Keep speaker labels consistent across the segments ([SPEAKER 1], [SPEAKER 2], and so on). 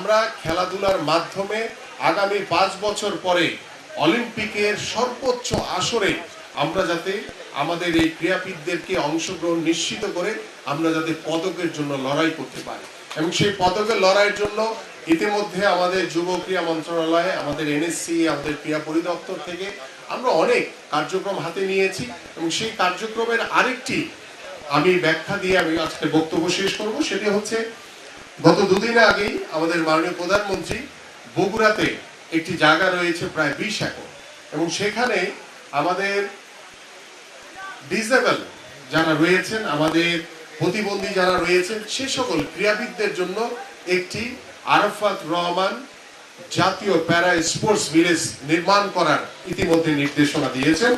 [SPEAKER 1] আমরা খেলাধুলার মাধ্যমে আগামী 5 বছর পরে অলিম্পিকের সর্বোচ্চ আসরে আমরা যাতে আমাদের এই ক্রীড়াবিদদেরকে অংশগ্রহণ নিশ্চিত করে আমরা যাতে পদকের জন্য লড়াই করতে পারি। এবং সেই পদকের লড়াইয়ের জন্য ইতিমধ্যে আমাদের যুব ক্রীড়া মন্ত্রণালয়ে, আমাদের এনএসসি, আমাদের ক্রীড়া পরিদপ্তর থেকে আমরা অনেক কার্যক্রম হাতে নিয়েছি। এবং সেই কার্যক্রমের আরেকটি আমি ব্যাখ্যা দিয়ে আমি আজকে বক্তব্য শেষ করব। সেটি হচ্ছে, গত দুদিন আগেই আমাদের মাননীয় প্রধানমন্ত্রী বগুড়াতে একটি জায়গা রয়েছে প্রায় 20 একর, এবং সেখানে আমাদের ডিসেবল যারা রয়েছেন, আমাদের প্রতিবন্ধী যারা রয়েছেন, সে সকল ক্রীড়াবিদদের জন্য একটি আরাফাত রহমান জাতীয় প্যারা স্পোর্টস ভিলেজ নির্মাণ করার ইতিমধ্যে নির্দেশনা দিয়েছেন।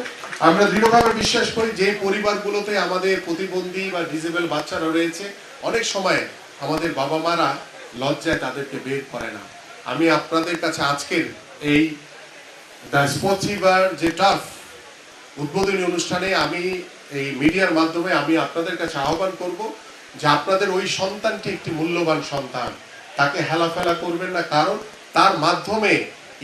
[SPEAKER 1] আমরা দৃঢ়ভাবে বিশ্বাস করি যে পরিবারগুলোতে আমাদের প্রতিবন্ধী বা ডিসেবল বাচ্চারা রয়েছে, অনেক সময় আমাদের বাবা মারা লজ্জায় তাদেরকে বের করে না। আমি আপনাদের কাছে আজকের এই দ্য স্পোর্টস যে টার্ফ উদ্বোধনী অনুষ্ঠানে আমি এই মিডিয়ার মাধ্যমে আমি আপনাদের কাছে আহ্বান করব যে আপনাদের ওই সন্তানটি একটি মূল্যবান সন্তান, তাকে হেলাফেলা করবেন না। কারণ তার মাধ্যমে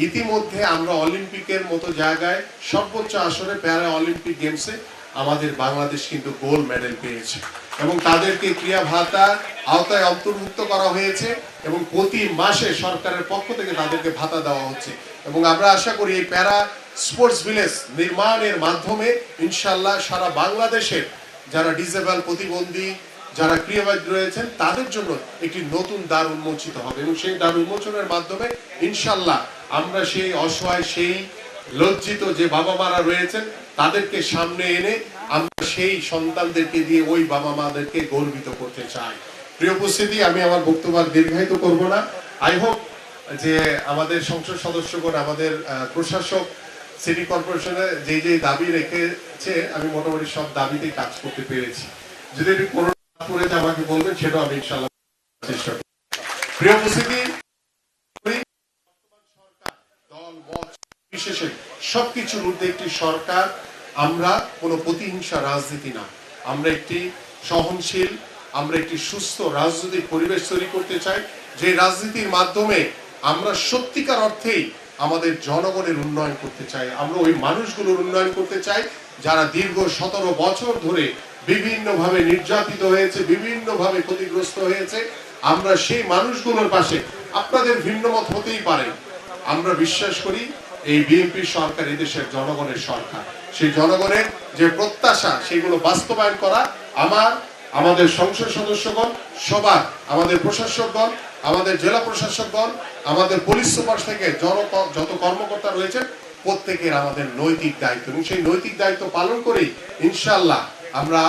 [SPEAKER 1] ইতিমধ্যে আমরা অলিম্পিকের মতো জায়গায় সর্বোচ্চ আসরে প্যারা অলিম্পিক গেমসে আমাদের বাংলাদেশ কিন্তু গোল্ড মেডেল পেয়েছে, এবং তাদেরকে ক্রীড়া ভাতার আওতায় অন্তর্ভুক্ত করা হয়েছে, এবং প্রতি মাসে সরকারের পক্ষ থেকে তাদেরকে ভাতা দেওয়া হচ্ছে। এবং আমরা আশা করি এই প্যারা স্পোর্টস ভিলেজ নির্মাণের মাধ্যমে ইনশাল্লাহ সারা বাংলাদেশের যারা ডিসেবল, প্রতিবন্ধী, যারা ক্রীড়াবিদ রয়েছেন তাদের জন্য একটি নতুন দ্বার উন্মোচিত হবে, এবং সেই দ্বার উন্মোচনের মাধ্যমে ইনশাল্লাহ আমরা সেই অসহায়, সেই লজ্জিত যে বাবা মারা রয়েছেন তাদেরকে সামনে এনে আমরা সেই সন্তানদেরকে দিয়ে ওই বাবা মাদেরকে গর্বিত করতে চাই। প্রিয় উপস্থিতি, আমি আমার বক্তব্য দীর্ঘায়িত করব না। আই হোপ যে আমাদের সংসদ সদস্যগণ, আমাদের প্রশাসক, সিটি কর্পোরেশনে যে যে দাবি রেখেছে আমি মোটামুটি সব দাবিতেই কাজ করতে পেরেছি। যদি কোনো করে আমাকে বলবেন, সেটাও আমি ইনশাআল্লাহ চেষ্টা করব। প্রিয় উপস্থিতি, দল মত বিশেষে সবকিছুর ঊর্ধ্বে একটি সরকার। আমরা কোনো প্রতিহিংসা রাজনীতি না, আমরা একটি সহনশীল, আমরা একটি সুস্থ রাজনৈতিক পরিবেশ তৈরি করতে চাই, যে রাজনীতির মাধ্যমে আমরা সত্যিকার অর্থেই আমাদের জনগণের উন্নয়ন করতে চাই। আমরা ওই মানুষগুলোর উন্নয়ন করতে চাই যারা দীর্ঘ 17 বছর ধরে বিভিন্নভাবে নির্যাতিত হয়েছে, বিভিন্নভাবে ক্ষতিগ্রস্ত হয়েছে। আমরা সেই মানুষগুলোর পাশে, আপনাদের ভিন্নমত হতেই পারে, আমরা বিশ্বাস করি এই বিএনপি সরকার এদেশের জনগণের সরকার। সেই জনগণের যে প্রত্যাশা সেগুলো বাস্তবায়ন করা আমাদের সংসদ সদস্যগণ, সবার, আমাদের প্রশাসকগণ, আমাদের জেলা প্রশাসকগণ, আমাদের পুলিশ সুপার থেকে যত কর্মকর্তা রয়েছে প্রত্যেকের আমাদের নৈতিক দায়িত্ব, এবং সেই নৈতিক দায়িত্ব পালন করেই ইনশাআল্লাহ আমরা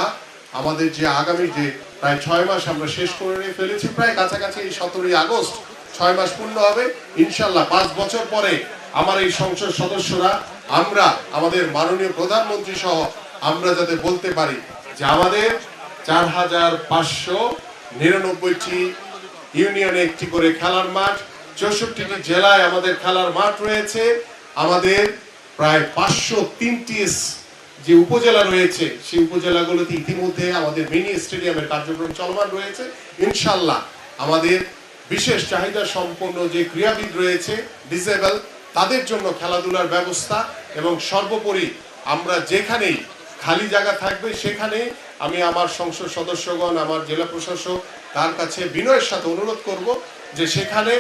[SPEAKER 1] আমাদের যে আগামী যে প্রায় 6 মাস আমরা শেষ করে ফেলেছি, প্রায় কাছাকাছি এই 17ই আগস্ট 6 মাস পূর্ণ হবে। ইনশাআল্লাহ 5 বছর পরে আমার এই সংসদ সদস্যরা, আমরা আমাদের মাননীয় প্রধানমন্ত্রী সহ আমরা যাতে বলতে পারি যে আমাদের 4599টি ইউনিয়নে একটি করে খেলার মাঠ, 64টি জেলায় আমাদের খেলার মাঠ রয়েছে, আমাদের প্রায় 503টি যে উপজেলা রয়েছে সেই উপজেলাগুলোতে ইতিমধ্যে আমাদের মিনি স্টেডিয়ামের কার্যক্রম চলমান রয়েছে। ইনশাআল্লাহ আমাদের বিশেষ চাহিদা সম্পন্ন যে ক্রীড়াবিদ রয়েছে, ডিসেবল, তাদের জন্য খেলাধুলার ব্যবস্থা, এবং সর্বোপরি আমরা যেখানেই খালি জায়গা থাকবে সেখানে আমি আমার সংসদ সদস্যগণ, আমার জেলা প্রশাসক তার কাছে বিনয়ের সাথে অনুরোধ করব যে সেখানে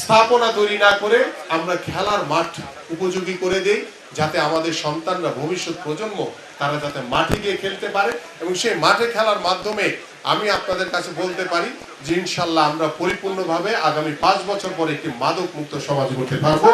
[SPEAKER 1] স্থাপনা তৈরি না করে আমরা খেলার মাঠ উপযোগী করে দেই, যাতে আমাদের সন্তানরা, ভবিষ্যৎ প্রজন্ম, তারা যাতে মাঠে গিয়ে খেলতে পারে, এবং সেই মাঠে খেলার মাধ্যমে আমি আপনাদের কাছে বলতে পারি যে ইনশাআল্লাহ আমরা পরিপূর্ণভাবে আগামী 5 বছর পরে একটি মাদক মুক্ত সমাজ গড়তে পারবো।